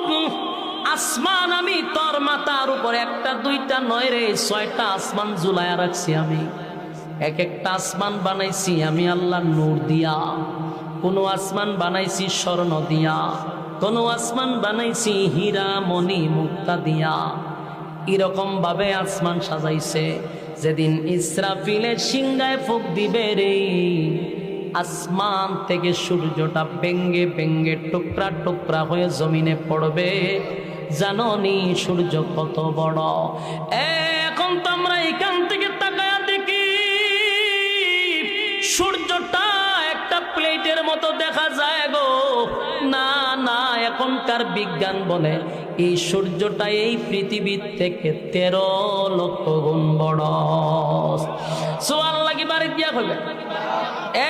বলে আসমান আমি তোর মাথার উপরে একটা দুইটা নয় রে 6টা আসমান ঝুলায়া রাখছি আমি। এক একটা আসমান বানাইছি আমি আল্লাহ নূর দিয়া, কোন আসমান বানাইছি স্বর্ণ দিয়া, কোন আসমান বানাইছি হীরা মণি মুক্তা দিয়া। এরকম ভাবে আসমান সাজাইছে। যেদিন ইসরাফিলের সিংহায় ফুঁক দিবে রে, আসমান থেকে সূর্যটা ভেঙ্গে ভেঙ্গে টুকরা টুকরা হয়ে জমিনে পড়বে। জানোনি সূর্য কত বড়? এখন তো আমরা এখান থেকে তাকায়া দেখি সূর্যটা একটা প্লেটের মতো দেখা যায় গো। না না, এখনকার বিজ্ঞান বলে এই সূর্যটা এই পৃথিবীর থেকে 13 লক্ষ গুণ বড়। সুবহানাল্লাহ কি বাড়ি দিয়া হবে?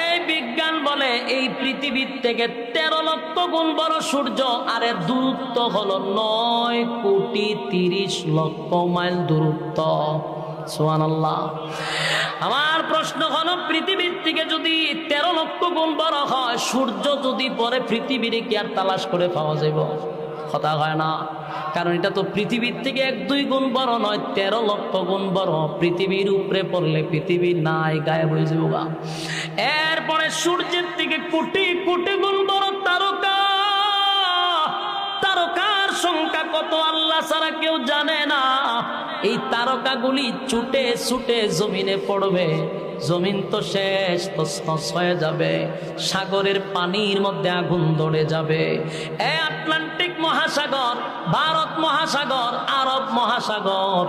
এই বিজ্ঞান বলে এই পৃথিবীর থেকে 13 লক্ষ গুণ বড় সূর্য, আর এর দূরত্ব হলো 9,30,00,000 মাইল দূরত্ব। সুবহানাল্লাহ। আমার প্রশ্ন হলো, পৃথিবীর থেকে যদি 13 লক্ষ গুণ বড় হয়, সূর্য যদি পরে পৃথিবীর কি আর তালাশ করে পাওয়া যাবে? কথা হয় না। কারণ এটা তো পৃথিবীর থেকে 1-2 গুণ বড় নয়, 13 লক্ষ গুণ বড়। পৃথিবীর উপরে পড়লে পৃথিবী নাই, গায়েব হয়ে যাবে। এরপরে সূর্যের থেকে কোটি কোটি গুণ বড় তারকা। তারকার সংখ্যা কত আল্লাহ ছাড়া কেউ জানে না। এই তারকাগুলি ছুটে ছুটে জমিনে পড়বে। জমিন তো শেষ, তছনছ হয়ে যাবে। সাগরের পানির মধ্যে আগুন ধরে যাবে। আটলান্টিক মহাসাগর, ভারত মহাসাগর, আরব মহাসাগর,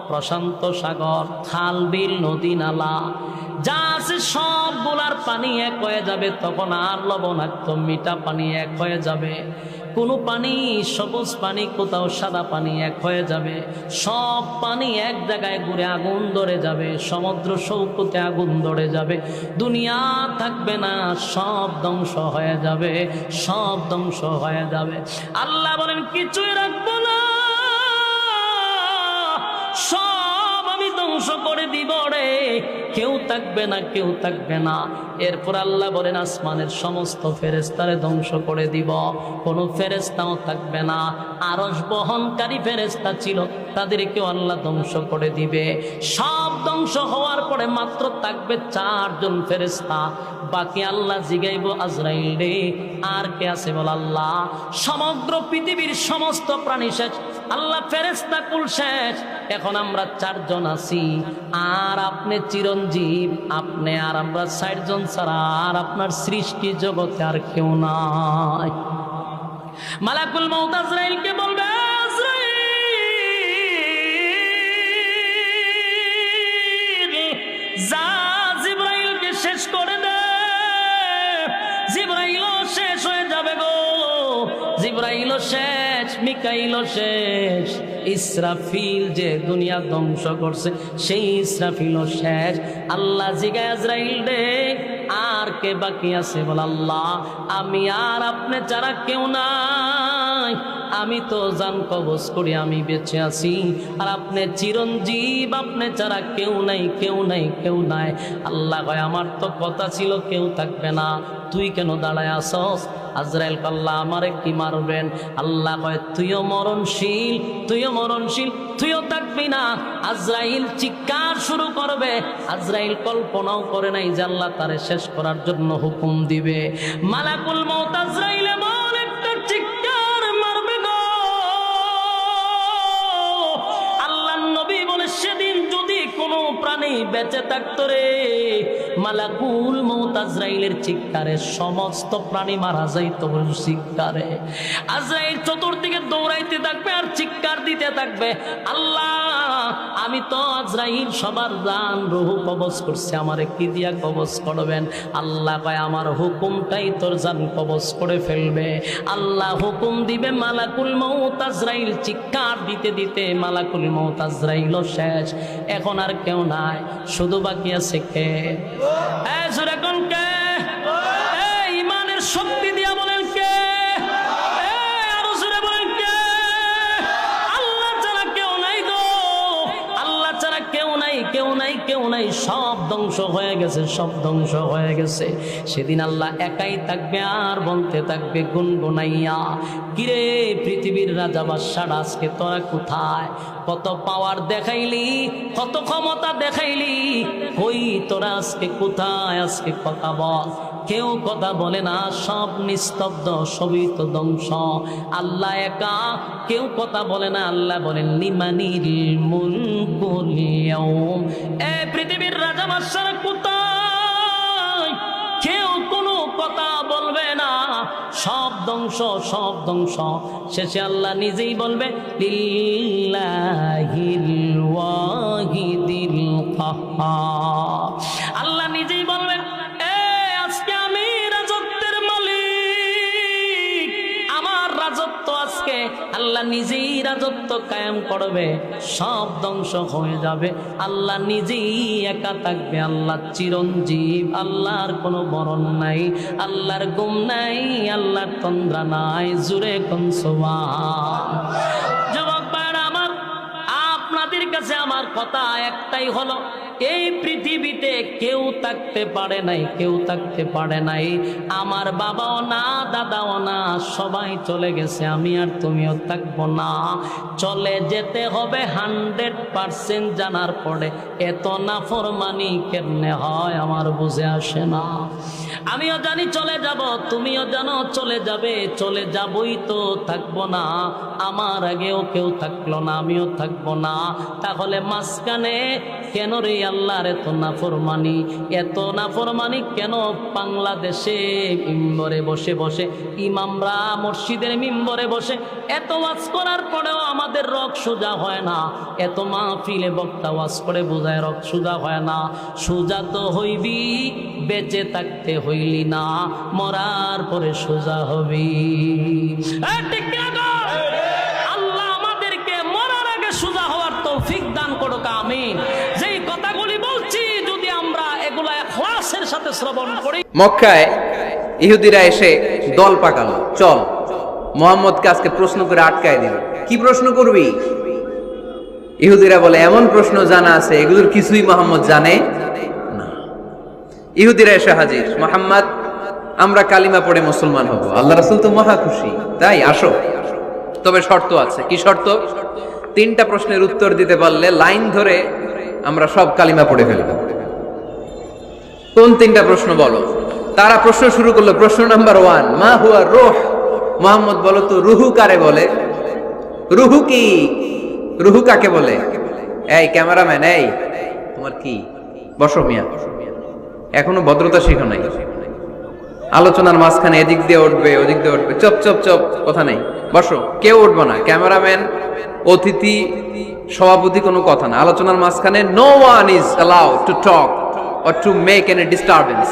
প্রশান্ত সাগর, খাল বিল নদী নালা যা আছে সবগুলার পানি এক হয়ে যাবে। তখন আর লবণাক্ত মিঠা পানি এক হয়ে যাবে। কোনো পানি সবুজ পানি, কোথাও সাদা পানি এক হয়ে যাবে। সব পানি এক জায়গায় ঘুরে আগুন ধরে যাবে। সমুদ্র সৈকতে আগুন ধরে যাবে। দুনিয়া থাকবে না, সব ধ্বংস হয়ে যাবে, সব ধ্বংস হয়ে যাবে। আল্লাহ বলেন কিছুই রাখবো না, সব আমি ধ্বংস করে দিব রে। কেউ থাকবে না, কেউ থাকবে না। এরপর আল্লাহ বলেন আসমানের সমস্ত ফেরেশতারে ধ্বংস করে দিব, কোনো ফেরেশতাও থাকবে না। আরশ বহনকারী ফেরেশতা ছিল, তাদেরকেও আল্লাহ ধ্বংস করে দিবে। সব ধ্বংস হওয়ার পরে মাত্র থাকবে 4 জন ফেরেশতা। বাকি আল্লাহ জিগাইব আজরাইল রে আর কে আছে বল? আল্লাহ। সমগ্র পৃথিবীর সমস্ত প্রাণী শেষ, আল্লাহ ফেরেশতা কুল শেষ। এখন আমরা 4 জন আছি, আর আপনি চিরঞ্জীব, আপনি আর আমরা 60 জন ছাড়া আর আপনার সৃষ্টি জগতে আর কেউ নাই। মালাকুল মউত আজরাইলকে বলবে, আজরাইল যা জিবরাইলকে শেষ করে দে। জিবরাইলও শেষ হয়ে যাবে গো। জিবরাইলও শেষ, মিকাইলও শেষ, ইসরাফিল যে দুনিয়া ধ্বংস করছে সেই ইসরাফিলও শেষ। আল্লাহ জিগায় আজরাইল রে আর কে বাকি আছে বল? আল্লাহ। আমি আর আপনি ছাড়া কেউ নাই। আমি তো জান কবজ করি, আমি বেঁচে আছি, আর আপনি চিরঞ্জীব, আপনি ছাড়া কেউ নাই, কেউ নাই, কেউ নাই। আল্লাহ কয় আমার তো কথা ছিল কেউ থাকবে না, তুই কেন দাঁড়ায় আসস? আজরাইল আল্লাহ আমারে কি মারবেন? আল্লাহ কয় তুইও মরণশীল, তুইও মরণশীল, তুইও থাকবি না। আজরাইল চিৎকার শুরু করবে। আজরাইল কল্পনাও করে নাই যে আল্লাহ তারে শেষ করার জন্য হুকুম দিবে। মালাকুল মউত আজরাইল এমন একটা চিৎকার মারবে গো। আল্লাহর নবী বলে সেদিন যদি কোনো প্রাণী বেঁচে থাকতো রে, মালাকুল মউত আজরাইলের চিৎকারে সমস্ত প্রাণী মারা যাইত চিৎকারে। আজরাইল চতুর্দিকে দৌড়াইতে থাকবে আর চিৎকার দিতে থাকবে, আল্লাহ আমি তো আজরাইল সবার জান রূহ কবজ করছি, আমারে কি দিয়া কবজ করবেন? আল্লাহ কয় আমার হুকুমটাই তোর জান কবজ করে ফেলবে। আল্লাহ হুকুম দিবে, মালাকুল মউত আজরাইল চিৎকার দিতে দিতে মালাকুল মউত আজরাইলও শেষ। এখন আর কেউ নাই, শুধু বাকি আছে কে? ইমানের শক্তি দিয়া বলেন কে? আরো জোরে বলেন কে? আল্লাহ ছাড়া কেউ নাই গো, আল্লাহ ছাড়া কেউ নাই, কেউ নাই, কেউ নাই। নাই, সব ধ্বংস হয়ে গেছে, সব ধ্বংস হয়ে গেছে। সেদিন আল্লাহ একাই থাকবে আর বলতে থাকবে গুনগুনাইয়া, কিরে পৃথিবীর রাজা বাদশারা আজকে তোরা কোথায়? কত পাওয়ার দেখাইলি, কত ক্ষমতা দেখাইলি, কই তোরা আজকে কোথায়? আজকে কথা বল। কেউ কথা বলে না, সব নিস্তব্ধ, সবই তো ধ্বংস। আল্লাহ একা, কেউ কথা বলে না। আল্লাহ বলেন লিমানিল মুলকুল ইয়াউম, এ পৃথিবীর রাজা বাদশারা কোথায়? কেউ কোনো কথা বলবে না, সব ধ্বংস, সব ধ্বংস। শেষে আল্লাহ নিজেই বলবে লিল্লাহিল ওয়াহিদিল কাহ্হার। আল্লাহ নিজেই বলবে আজকে আমি রাজত্বের মালিক, আমার রাজত্ব আজকে। আল্লাহ নিজেই রাজত্ব কায়েম করবে, সব ধ্বংস হয়ে যাবে। আল্লাহ নিজেই একা থাকবে। আল্লাহ চিরঞ্জীব, আল্লাহর কোনো মরণ নাই, আল্লাহর গুম নাই, আল্লাহর তন্দ্রা নাই। জুরে কোন সুবহান। যুবক ভাইরা আমার, আপনাদের কাছে আমার কথা একটাই হলো, এই পৃথিবীতে কেউ থাকতে পারে নাই, কেউ থাকতে পারে নাই। আমার বাবাও না, দাদাও না, সবাই চলে গেছে। আমি আর তুমিও থাকবো না। চলে যেতে হবে 100% জানার পরে এত নাফরমানি কেমনে হয় আমার বুঝে আসে না। আমিও জানি চলে যাব, তুমিও জানো চলে যাবে, চলে যাবই তো, থাকবো না। আমার আগেও কেউ থাকলো না, আমিও থাকবো না। তাহলে মাঝখানে কেন রে আল্লাহর এত নাফরমানি? এত নাফরমানি কেন? বাংলাদেশে মিম্বরে বসে বসে ইমামরা মসজিদের মিম্বরে বসে এত ওয়াজ করার পরেও আমাদের রক সোজা হয় না। এত মাহফিলে বক্তা ওয়াজ করে বোঝায় রক সোজা হয় না। সোজা তো হইবি, বেঁচে থাকতে হইলি না, মরার পরে সোজা হবি। আল্লাহ আমাদেরকে মরার আগে সোজা হওয়ার তৌফিক দান করুক, আমিন। যেই কথাগুলি বলছি যদি আমরা এগুলা ইখলাসের সাথে শ্রবণ করি। মক্কায় ইহুদিরা এসে দল পাকালো, চল মুহাম্মদকে আজকে প্রশ্ন করে আটকায় দিল। কি প্রশ্ন করবি? ইহুদিরা বলে এমন প্রশ্ন জানা আছে এগুলোর কিছুই মুহাম্মদ জানে না। ইহুদিরা এসে হাজির, মুহাম্মদ আমরা কালিমা পড়ে মুসলমান হব, আল্লাহ রাসূল তো মহা খুশি, তাই আসো। তবে শর্ত আছে। কি শর্ত? 3টা প্রশ্নের উত্তর দিতে পারলে লাইন ধরে আমরা সব কালিমা পড়ে ফেলব। কোন 3টা প্রশ্ন বলো? তারা প্রশ্ন শুরু করলো। প্রশ্ন নাম্বার 1, মা হুয়া রূহ। মুহাম্মদ বলো তো রুহু কারে বলে? রুহু কি? রুহু কাকে বলে? এই ক্যামেরাম্যান, এই তোমার কি? বসো মিয়া, এখনো ভদ্রতা শিখো নাই। আলোচনার মাঝখানে এদিক দিয়ে উঠবে, ওদিক দিয়ে উঠবে, চপ চপ চপ, কথা নেই। বসো, কেউ উঠবো না। ক্যামেরাম্যান, অতিথি, সভাপতি, কোনো কথা না। আলোচনার মাঝখানে no one is allowed to talk or to make any disturbance.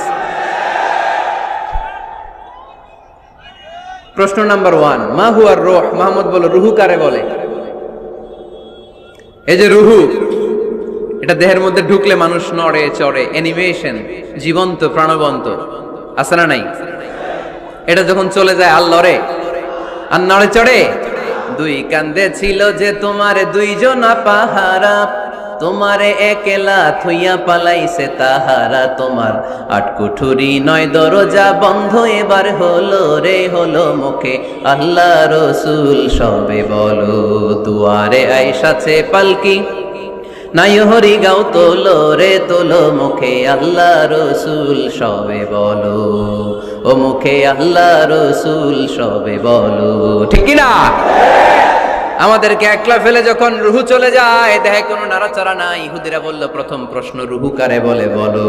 প্রশ্ন নাম্বার 1, মা হুয়া রূহ। মুহাম্মদ বলো রুহু কারে বলে? এই যে রুহু, এটা দেহের মধ্যে ঢুকলে মানুষ নড়ে চড়ে, অ্যানিমেশন, জীবন্ত প্রাণবন্ত, আছে না নাই? এটা যখন চলে যায় আর লড়ে আর নড়ে চড়ে। 2 কান্দে ছিল যে তোমারে 2 জনা পাহারা, তোমারে একলা থইয়া পালাইছে তাহারা। তোমার 8 কুঠুরি 9 দরজা বন্ধ, এবার হলো রে হলো মুখে আল্লাহ রসুল সবে বলো। দুয়ারে আইসাছে পালকি, নাই হরি গাও তোলো রে তোলো, মুখে আল্লাহ রসুল সবে বলো। ও মুখে আল্লাহ রসুল সবে বলো। ঠিক কিনা? আমাদেরকে একলা ফেলে যখন রুহু চলে যায়, দেহে কোনো নাড়াচাড়া নাই। ইহুদিরা বলল প্রথম প্রশ্ন রুহু কারে বলে বলো।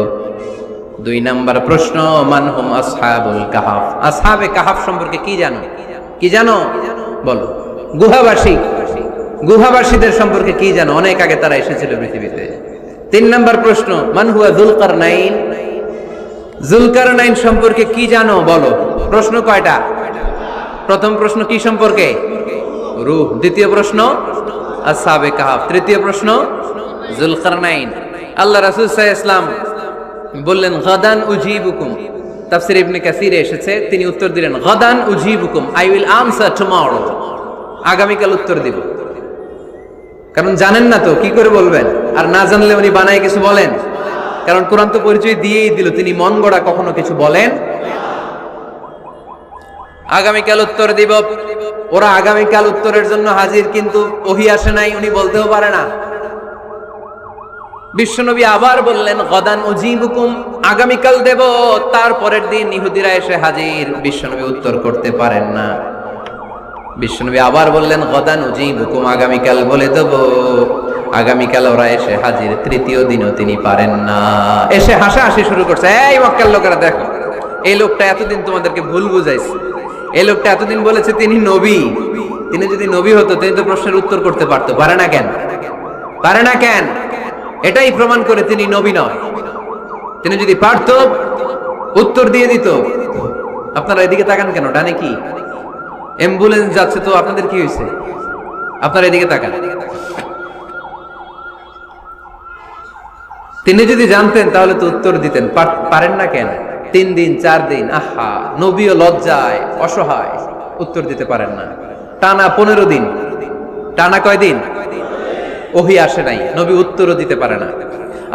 2 নাম্বার প্রশ্ন, মান হুম আসহাবুল কাহাফ। আসহাবে কাহাফ সম্পর্কে কি জানো? কি জানো বলো। গুহাবাসী, গুহাবাসীদের সম্পর্কে কি জানো? অনেক আগে তারা এসেছিল পৃথিবীতে। 3 নাম্বার প্রশ্ন, মান হুয়া যুলকারনাইন। যুলকারনাইন সম্পর্কে কি জানো বলো। প্রশ্ন কয়টা? প্রথম প্রশ্ন কি সম্পর্কে? রূহ। দ্বিতীয় প্রশ্ন আসহাবে কাহাফ। তৃতীয় প্রশ্ন যুলকারনাইন। আল্লাহ রাসূল সাল্লাল্লাহু আলাইহি ওয়াসাল্লাম বললেন গাদান উজিবুকুম। তাফসীর ইবনে কাসিরে এসেছে, তিনি উত্তর দিলেন গাদান উজিবুকুম, আই উইল আনসার টুমরো। আগামীকাল উত্তর দিব। কারণ জানেন না তো কি করে বলবেন, আর না জানলে উনি বানায় কিছু বলেন। কারণ কোরআন তো পরিচয় দিয়েই দিল, তিনি মন গড়া কখনো কিছু বলেন। আগামীকাল উত্তর দিব। ওরা আগামীকাল উত্তরের জন্য হাজির, কিন্তু ওহী আসে নাই, উনি বলতেও পারে না। বিশ্বনবী আবার বললেন গদান উজিবুকুম, আগামীকাল দেব। তারপরের দিন ইহুদিরা এসে হাজির, বিশ্বনবী উত্তর করতে পারেন না। বিশ্বনবী আবার বললেন গদান উজিবুকুম, আগামীকাল বলে দেব। আগামীকাল ওরা এসে হাজির, তৃতীয় দিনও তিনি পারেন না। এসে হাসাহাসি শুরু করছে, এই মক্কার লোকেরা দেখো, এই লোকটা এতদিন তোমাদেরকে ভুল বুঝাইছে, এই লোকটা এতদিন বলেছে তিনি নবী। তিনি যদি নবী হতো তিনি তো প্রশ্নের উত্তর করতে পারতো, পারে না কেন? পারে না কেন? এটাই প্রমাণ করে তিনি নবী নয়। তিনি যদি পারত উত্তর দিয়ে দিত। আপনারা এদিকে তাকান কেন? ডানে কি অ্যাম্বুলেন্স যাচ্ছে, তো আপনাদের কি হয়েছে? আপনারা এদিকে তাকান। তিনি যদি জানতেন তাহলে তো উত্তর দিতেন, পারেন না কেন? 3 দিন 4 দিন, আহা, নবীও লজ্জায় অসহায়, উত্তর দিতে পারেন না। টানা 15 দিন, টানা কয়দিন ওহী আসে নাই, নবী উত্তরও দিতে পারে না।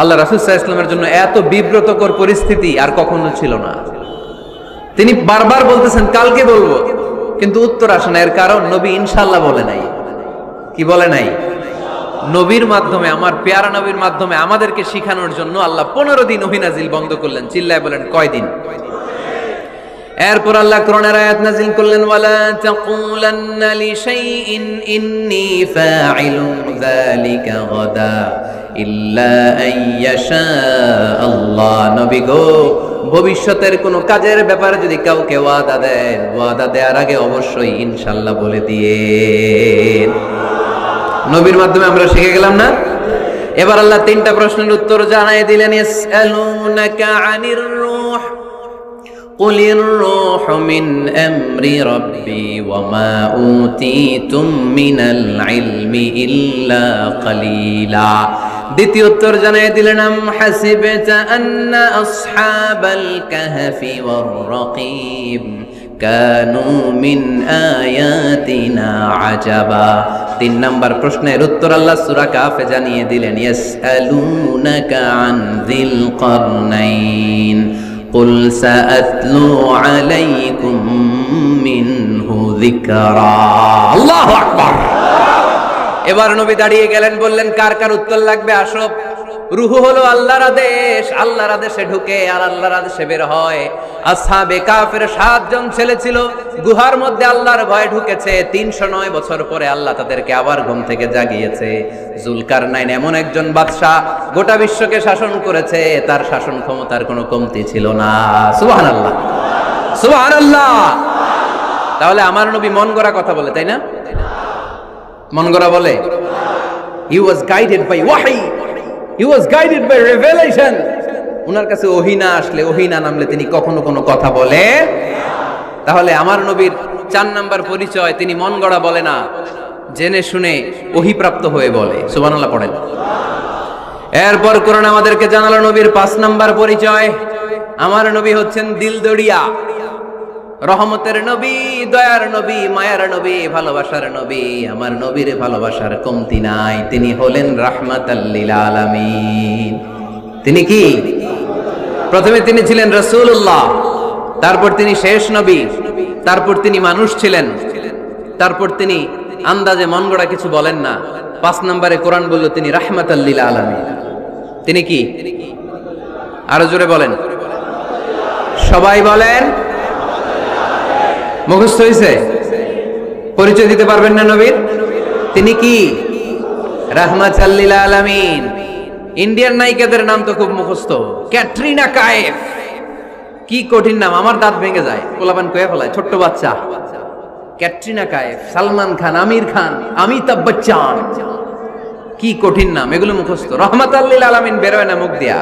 আল্লাহ রাসূল সাল্লাল্লাহু আলাইহি ওয়াসাল্লামের জন্য এত বিব্রতকর পরিস্থিতি আর কখনো ছিল না। তিনি বারবার বলতেছেন কালকে বলবো, কিন্তু উত্তর আসে না। এর কারণ নবী ইনশাআল্লাহ বলে নাই। কি বলে নাই? নবীর মাধ্যমে, আমার পেয়ারা নবীর মাধ্যমে আমাদেরকে শিখানোর জন্য আল্লাহ 15 দিন ওহী নাজিল বন্ধ করলেন। চিল্লায় বলেন কয়দিন? এরপর আল্লাহ কোরআনের আয়াত নাজিল করলেন, ওয়ালা তাকুলান্না লিশাইইন ইন্নী ফাইলুন যালিকা গাদা ইল্লা আইয়াশা আল্লাহ। নবী গো, ভবিষ্যতের কোনো কাজের ব্যাপারে যদি কাউকে ওয়াদা দেন, ওয়াদা দেওয়ার আগে অবশ্যই ইনশাআল্লাহ বলে দিয়ে। নবীর মাধ্যমে আমরা শিখে গেলাম না? এবার আল্লাহ 3টা প্রশ্নের উত্তর জানাই দিলেন। ইয়াসআলুনাকা আনির রূহ قل الروح من أمر ربي وما أوتيتم من العلم إلا قليلا। দ্বিতীয় উত্তর জানিয়ে দিলেন, আম হাসিবতা আন্না আসহাবাল কাহফি ওয়ার রাকিব কানু মিন আয়াতিনা আজাবা। 3 নম্বর প্রশ্নের উত্তর আল্লাহ সূরা কাহফে জানিয়ে দিলেন, ইয়াসআলুনাকা আন যিল কারনাইন قل سأتلو عليكم منه ذكرا। আল্লাহু আকবার। এবার নবী দাঁড়িয়ে গেলেন, বললেন কার কার উত্তর লাগবে আসো। রূহ হলো আল্লাহর আদেশ, আল্লাহর আদেশে ঢুকে আর আল্লাহর আদেশে বের হয়। আসহাবে কাফের 7 জন ছেলে ছিল, গুহার মধ্যে আল্লাহর ভয়ে ঢুকেছে। 309 বছর পরে আল্লাহ তাদেরকে আবার ঘুম থেকে জাগিয়েছে। জুলকারনাইন এমন একজন বাদশা, গোটা বিশ্বকে শাসন করেছে, তার শাসন ক্ষমতার কোনো কমতি ছিল না। সুবহানাল্লাহ, সুবহানাল্লাহ। তাহলে আমার নবী মন গড়া কথা বলে, তাই না? মন গড়া বলে? He was guided by wahi, he was guided by revelation. উনার কাছে ওহী না আসলে, ওহী না নামলে তিনি কখনো কোনো কথা বলে। তাহলে আমার নবীর 4 নাম্বার পরিচয়, তিনি মন গড়া বলে না, জেনে শুনে ওহী প্রাপ্ত হয়ে বলে। সুবহানাল্লাহ পড়েন। এরপর কোরআন আমাদেরকে জানালো নবীর 5 নাম্বার পরিচয়, আমার নবী হচ্ছেন দিলদরিয়া, রহমতের নবী, দয়ার নবী, মায়ার নবী, ভালোবাসার নবী। আমার নবীর ভালোবাসার কমতি নাই। তিনি হলেন রাহমাতাল লিল আলামিন। তিনি কি? প্রথমে তিনি ছিলেন রাসূলুল্লাহ, তারপর তিনি শেষ নবী, তারপর তিনি মানুষ ছিলেন, তারপর তিনি আন্দাজে মন গড়া কিছু বলেন না। 5 নম্বরে কোরআন বলল তিনি রাহমাতাল লিল আলামিন। তিনি কি? আরো জোরে বলেন, সবাই বলেন। মুখস্থ হয়েছে? পরিচয় দিতে পারবেন না নবীর? তিনি কি? রাহমাতাল লিল আলামিন। ইন্ডিয়ান নায়িকাদের নাম তো খুব মুখস্থ। ক্যাটরিনা কাইফ, কি কঠিন নাম, আমার দাঁত ভেঙে যায়, পোলাপান কয়ে ফেলায়, ছোট্ট বাচ্চা। ক্যাটরিনা কাইফ, সালমান খান, আমির খান, অমিতাভ বচ্চন, কি কঠিন নাম, এগুলো মুখস্থ। রাহমাতাল লিল আলামিন বেরোয় না মুখ দিয়া।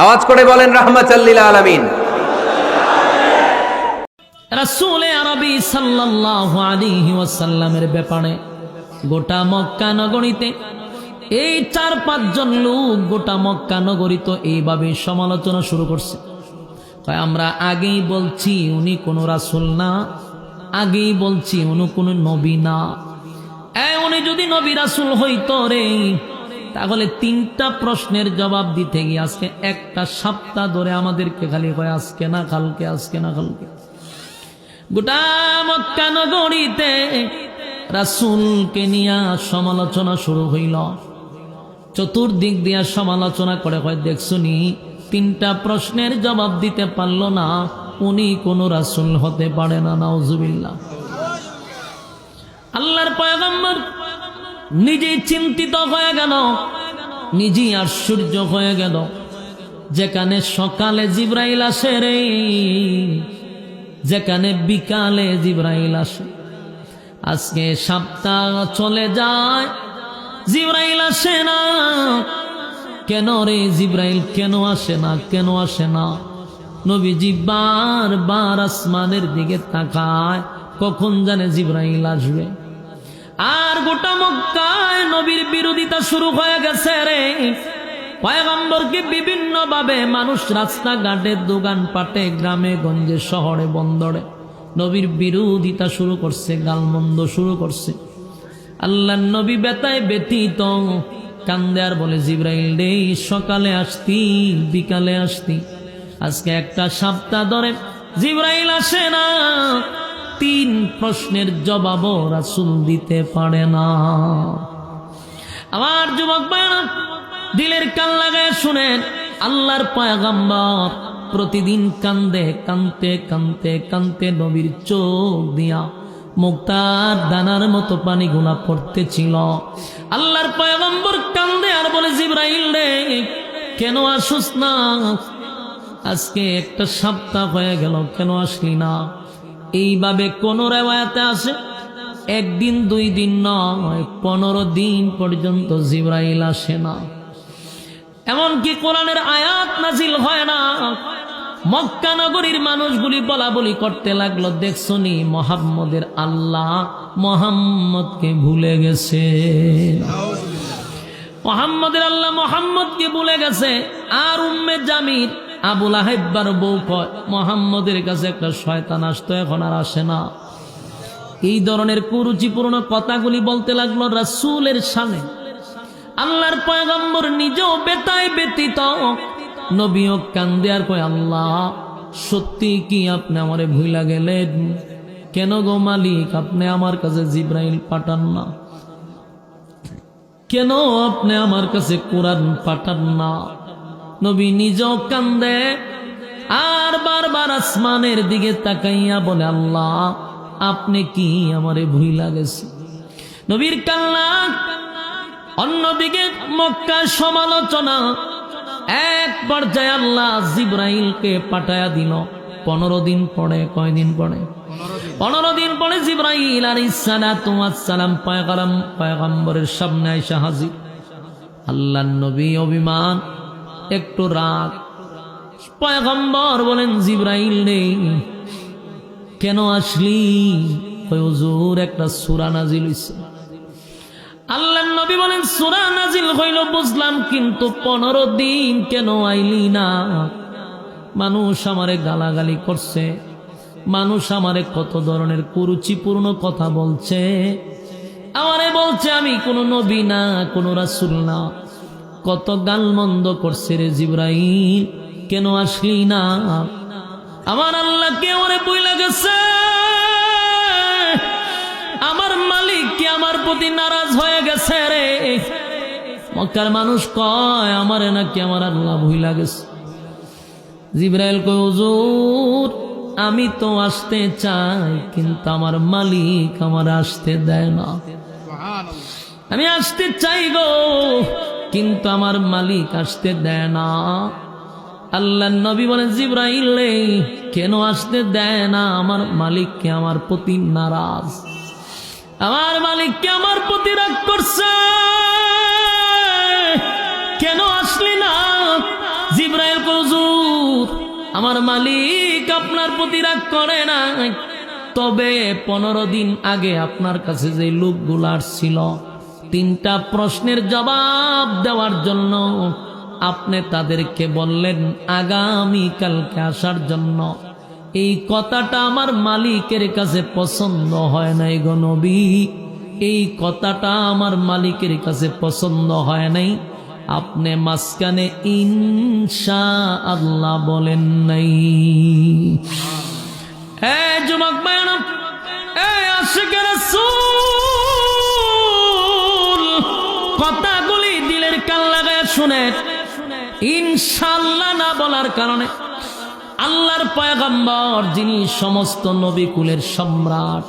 আওয়াজ করে বলেন রাহমাতাল লিল আলামিন। রাসূলে আরবি সাল্লাল্লাহু আলাইহি ওয়াসাল্লামের ব্যাপারে গোটা মক্কা নগরীতে এই 4-5 জন লোক গোটা মক্কা নগরী তো এইভাবে সমালোচনা শুরু করছে। আমরা আগেই বলছি উনি কোনো রাসূল না, আগেই বলছি উনি কোনো নবী না। উনি যদি নবী রাসূল হইতো রে, তাহলে 3টা প্রশ্নের জবাব দিতে গিয়ে আজকে একটা সপ্তাহ ধরে আমাদেরকে খালি কয় আজকে না কালকে, আজকে না কালকে। গোটা মক্কা নগরীতে রাসূলকে নিয়ে সমালোচনা শুরু হইল। চতুর্দিক দিয়া সমালোচনা করে কয় দেখছুনি 3টা প্রশ্নের জবাব দিতে পারল না, উনি কোন রাসূল হতে পারে না। নাউজুবিল্লাহ। আল্লাহর পয়গম্বর নিজেই চিন্তিত হয়ে গেল, নিজেই আশ্চর্য হয়ে গেল। যেখানে সকালে জিবরাইল আসে রে, যেখানে বিকালে জিবরাইল আসে, আজকে সপ্তাহ চলে যায় জিবরাইল আসে না। কেন রে জিবরাইল কেন আসে না, কেন আসে না? নবীজি বারবার আসমানের দিকে তাকায়, কখন জানে জিবরাইল আসবে। আর গোটা মক্কায় নবীর বিরোধিতা শুরু হয়ে গেছে রে। পয়গম্বরকে বিভিন্ন ভাবে মানুষ রাস্তাঘাটে, দোকানপাটে, গ্রামে গঞ্জে, শহরে বন্দরে নবীর বিরোধিতা শুরু করছে, গালমন্দ শুরু করছে। আল্লাহর নবী বেতায় ব্যতীত কান্দে আর বলে জিবরাইল রে, সকালে আসতি, বিকালে আসতি, আজকে একটা সপ্তাহ ধরে জিবরাইল আসে না। 3 প্রশ্নের জবাবও রাসূল দিতে পারে না। আমার যুবক ভাইরা দিলের কান লাগায় শুনেন, আল্লাহর পয়গম্বর প্রতিদিন কান্দে, কানতে কানতে কানতে নবীর চোখ দিয়া মুক্তার দানার মতো পানিগুলা পড়তেছিল। আল্লাহর পয়গম্বর কান্দে আর বলে জিবরাইল রে, কেন আসুস না? আজকে একটা সপ্তাহ হয়ে গেল, কেন আসলি না? এইভাবে কোন রিওয়ায়াতে আসে 1 দিন 2 দিন নয়, 15 দিন পর্যন্ত জিবরাইল আসে না। এমনকি কোরআনের আয়াত নাজিল হয় না। মক্কা নগরীর মানুষগুলি বলা বলি করতে লাগলো, দেখছনি মুহাম্মদের আল্লাহ মুহাম্মদকে ভুলে গেছে, মুহাম্মদের আল্লাহ মুহাম্মদকে ভুলে গেছে। আর উম্মে জামির আবু লাহাইবার বউ কয়, মুহাম্মদের কাছে একটা শয়তান আসতো, এখন আর আসে না। এই ধরনের কুরুচিপূর্ণ কথাগুলি বলতে লাগলো রাসূলের সামনে। আল্লাহর পয়গম্বর নিজেও বেতায় ব্যতীত, নবীও কান্দে আর কয়, আল্লাহ সত্যি কি আপনি আমারে ভুইলা গেলেন? কেন গো মালিক, আপনি আমার কাছে জিবরাইল পাঠান না? কেন আপনি আমার কাছে কোরআন পাঠান না? নবী নিজেও কান্দে আর বারবার আসমানের দিকে তাকাইয়া বলে, আল্লাহ আপনি কি আমারে ভুইলা গেছে? নবীর কান্না। অন্যদিকে মক্কার সমালোচনা। এক পর্যায়ে আল্লাহ জিবরাইলকে পাঠায়া দিল। 15 দিন পরে, কয়দিন পরে? 15 দিন পরে জিবরাইল আলাইহিস সালাতু ওয়াস সালাম পয়গম্বরের সামনে আইসা হাজির। আল্লাহর নবী অভিমান, একটু রাগ। পয়গম্বর বলেন, জিবরাইল রে কেন আসলি? হুজুর একটা সূরা নাজিল হইছে। আল্লাহর নবী বলেন, সূরা নাজিল হইল বুঝলাম, কিন্তু 15 দিন কেন আইলি না? মানুষ আমারে গালাগালি করছে, মানুষ আমারে কত ধরনের কুরুচিপূর্ণ কথা বলছে, আমারে বলছে আমি কোনো নবী না, কোনো রাসূল না, কত গালমন্দ করছে রে জিবরাইল, কেন আসলি না? আমার আল্লাহ কে ওরে বইলা গেছে? আমার মালিক কি আমার প্রতি নারাজ হয়ে গেছে রে? মক্কার মানুষ কয়, আমারে নাকি আমার আল্লাহ ভুইলা গেছে। জিবরাইল কয়, হুজুর আমি তো আসতে চাই, কিন্তু আমার মালিক আমার আসতে দেয় না। আমি আসতে চাই গো, কিন্তু আমার মালিক আসতে দেয় না। আল্লাহর নবী বলেন, জিবরাইল রে কেন আসতে দেয় না? আমার মালিককে আমার প্রতি নারাজ, আমার মালিককে আমার প্রতি রাগ করছে, কেন আসলি না? জিবরাইল হুজুর আমার মালিক আপনার প্রতি রাগ করে না, তবে 15 দিন আগে আপনার কাছে যে লোকগুলো আসছিল 3টা প্রশ্নের জবাব দেওয়ার জন্য, আপনি তাদেরকে বললেন আগামী কালকে আসার জন্য। এই কথাটা আমার মালিকের কাছে পছন্দ হয় নাই গো নবী, এই কথাটা আমার মালিকের কাছে পছন্দ হয় নাই। আপনি মাঝখানে ইনশাআল্লাহ বলেন নাই। যুবক ভাইরা, আশিকে রাসূল, কথাগুলি দিলের কান লাগায় শুনেন। ইনশাআল্লাহ না বলার কারণে আল্লাহর পয়গম্বর, যিনি সমস্ত নবী কুলের সম্রাট,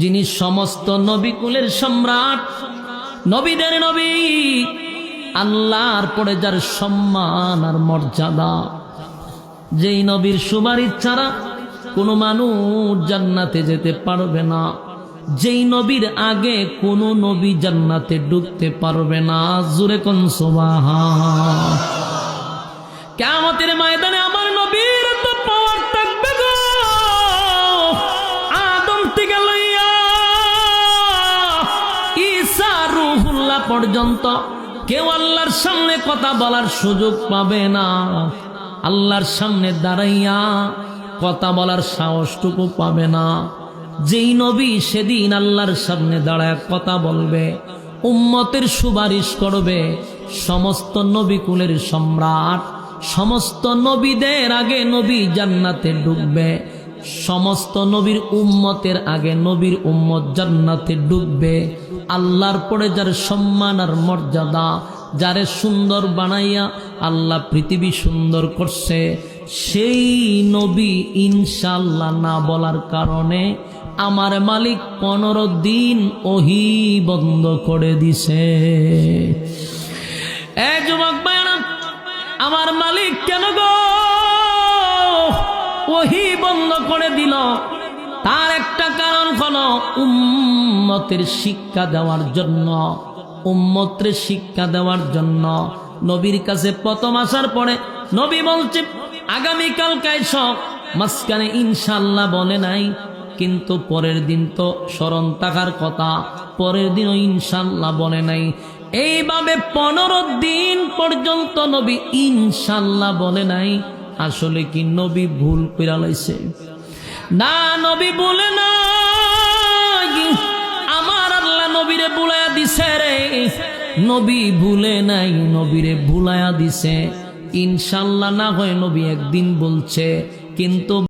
যিনি সমস্ত নবী কুলের সম্রাট, নবীদের নবী, আল্লাহর পরে যার সম্মান আর মর্যাদা, যেই নবীর সুপারিশ ছাড়া কোনো মানুষ জান্নাতে যেতে পারবে না, যেই নবীর আগে কোনো নবী জান্নাতে ঢুকতে পারবে না। জোরে কোন সুবহান। কিয়ামতের ময়দানে আমার নবীর তো পাওয়ার থাকবে গো, আদম থেকে লইয়া ঈসা রূহুল্লাহ পর্যন্ত কেউ আল্লাহর সামনে কথা বলার সুযোগ পাবে না। আল্লাহর সামনে দাঁড়াইয়া কথা বলার সাহসটুকু পাবে না। যেই নবী সেদিন আল্লাহর সামনে দাঁড়ায় কথা বলবে, উম্মতের সুপারিশ করবে, সমস্ত নবী কুলের সম্রাট, সমস্ত নবীদের আগে নবী জান্নাতে ঢুকবে, সমস্ত নবীর উম্মতের আগে নবীর উম্মত জান্নাতে ঢুকবে। আল্লাহর পরে যার সম্মান আর মর্যাদা, যারে সুন্দর বানাইয়া আল্লাহ পৃথিবী সুন্দর করছে, সেই নবী ইনশাআল্লাহ না বলার কারণে আমার মালিক 15 দিন ওহী বন্ধ করে দিছে। যুবক ভাইরা, আমার মালিক কেন গো ওহী বন্ধ করে দিল? তার একটা কারণ হলো উম্মতের শিক্ষা দেওয়ার জন্য, উম্মতের শিক্ষা দেওয়ার জন্য। নবীর কাছে প্রথম আসার পরে নবী বলছে আগামীকাল কাইস, মাঝখানে ইনশাআল্লাহ বলে নাই, কিন্তু পরের দিন তো স্মরণ থাকার কথা, পরের দিনও ইনশাআল্লাহ বলে নাই। এইভাবে 15 দিন পর্যন্ত নবী ইনশাআল্লাহ বলে নাই। আসলে কি নবী ভুল করে লাইছে? না, নবী বলে নাই, আমার আল্লাহ নবীরে ভুলাইয়া দিছে রে। নবী ভুলে নাই, নবীরে ভুলাইয়া দিছে। ইনশাআল্লাহ না হয় নবী একদিন বলছে, কিন্তু